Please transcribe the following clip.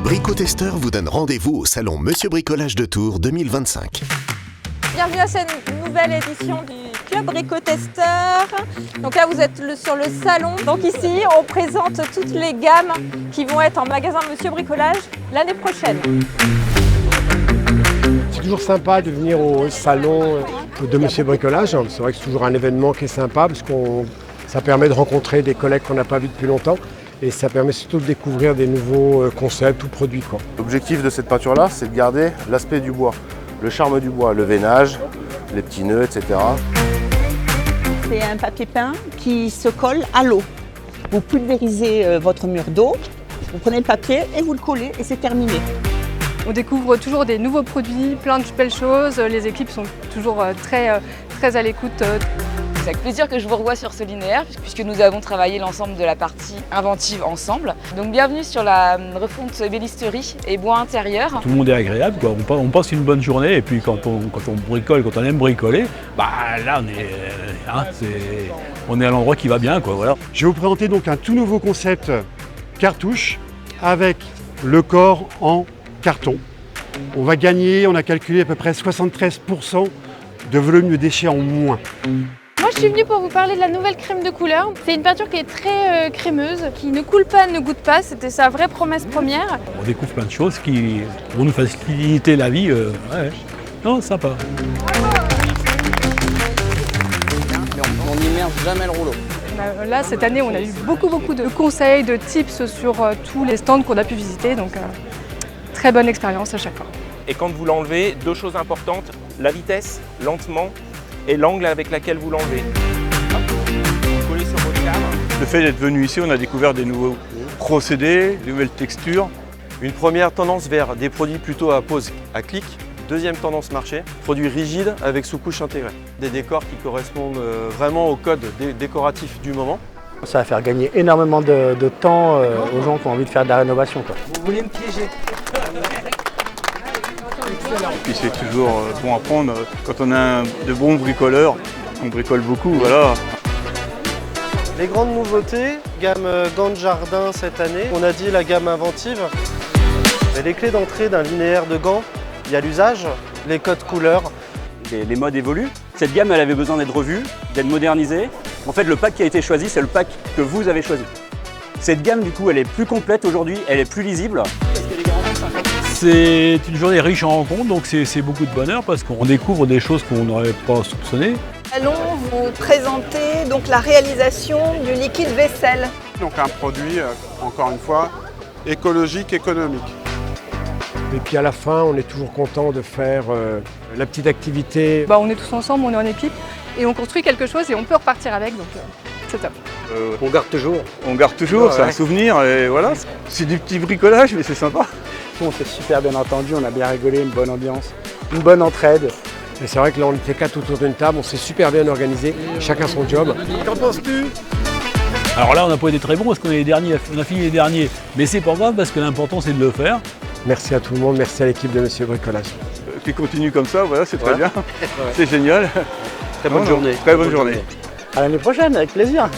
Bricotesteurs vous donnent rendez-vous au salon Monsieur Bricolage de Tours 2025. Bienvenue à cette nouvelle édition du Club Bricotesteurs. Donc là, vous êtes sur le salon. Donc ici, on présente toutes les gammes qui vont être en magasin Monsieur Bricolage l'année prochaine. C'est toujours sympa de venir au salon de Monsieur Bricolage. C'est vrai que c'est toujours un événement qui est sympa parce que ça permet de rencontrer des collègues qu'on n'a pas vus depuis longtemps. Et ça permet surtout de découvrir des nouveaux concepts ou produits. L'objectif de cette peinture-là, c'est de garder l'aspect du bois, le charme du bois, le veinage, les petits nœuds, etc. C'est un papier peint qui se colle à l'eau. Vous pulvérisez votre mur d'eau, vous prenez le papier et vous le collez et c'est terminé. On découvre toujours des nouveaux produits, plein de belles choses. Les équipes sont toujours très à l'écoute. C'est avec plaisir que je vous revois sur ce linéaire puisque nous avons travaillé l'ensemble de la partie inventive ensemble. Donc bienvenue sur la refonte ébénisterie et bois intérieur. Tout le monde est agréable, quoi. On passe une bonne journée et puis quand on bricole, quand on aime bricoler, là on est à l'endroit qui va bien, quoi, voilà. Je vais vous présenter donc un tout nouveau concept cartouche avec le corps en carton. On va gagner, on a calculé à peu près 73% de volume de déchets en moins. Moi je suis venue pour vous parler de la nouvelle crème de couleur. C'est une peinture qui est très crémeuse, qui ne coule pas, ne goûte pas. C'était sa vraie promesse première. On découvre plein de choses qui vont nous faciliter la vie. Non, sympa. On n'immerge jamais le rouleau. Là, cette année, on a eu beaucoup de conseils, de tips sur tous les stands qu'on a pu visiter. Donc, très bonne expérience à chaque fois. Et quand vous l'enlevez, deux choses importantes, la vitesse, lentement, et l'angle avec lequel vous l'enlevez. Vous collez sur votre cadre. Le fait d'être venu ici, on a découvert des nouveaux procédés, des nouvelles textures. Une première tendance vers des produits plutôt à pose à clic. Deuxième tendance marché, produits rigides avec sous-couche intégrée. Des décors qui correspondent vraiment au code décoratif du moment. Ça va faire gagner énormément de temps aux gens qui ont envie de faire de la rénovation, quoi. Vous voulez me piéger? Puis c'est toujours bon à prendre quand on a de bons bricoleurs, on bricole beaucoup, voilà. Les grandes nouveautés, gamme gants de jardin cette année, on a dit la gamme inventive. Et les clés d'entrée d'un linéaire de gants, il y a l'usage, les codes couleurs. Les modes évoluent, cette gamme elle avait besoin d'être revue, d'être modernisée. En fait le pack qui a été choisi, c'est le pack que vous avez choisi. Cette gamme du coup elle est plus complète aujourd'hui, elle est plus lisible. C'est une journée riche en rencontres, donc c'est beaucoup de bonheur parce qu'on découvre des choses qu'on n'aurait pas soupçonnées. Allons vous présenter donc la réalisation du liquide vaisselle. Donc un produit, encore une fois, écologique, économique. Et puis à la fin, on est toujours content de faire la petite activité. On est tous ensemble, on est en équipe et on construit quelque chose et on peut repartir avec, donc c'est top. On garde toujours. On garde toujours, c'est un souvenir et voilà. C'est du petit bricolage mais c'est sympa. On s'est super bien entendu, on a bien rigolé, une bonne ambiance, une bonne entraide. Et c'est vrai que là, on était 4 autour d'une table, on s'est super bien organisé, chacun son job. Qu'en penses-tu? Alors là, on n'a pas été très bons parce qu'on est les derniers, on a fini les derniers, mais c'est pas grave parce que l'important c'est de le faire. Merci à tout le monde, merci à l'équipe de Monsieur Bricolage. Qui continue comme ça, voilà, c'est très bien, c'est génial. Très bonne journée. Très bonne journée. À l'année prochaine, avec plaisir.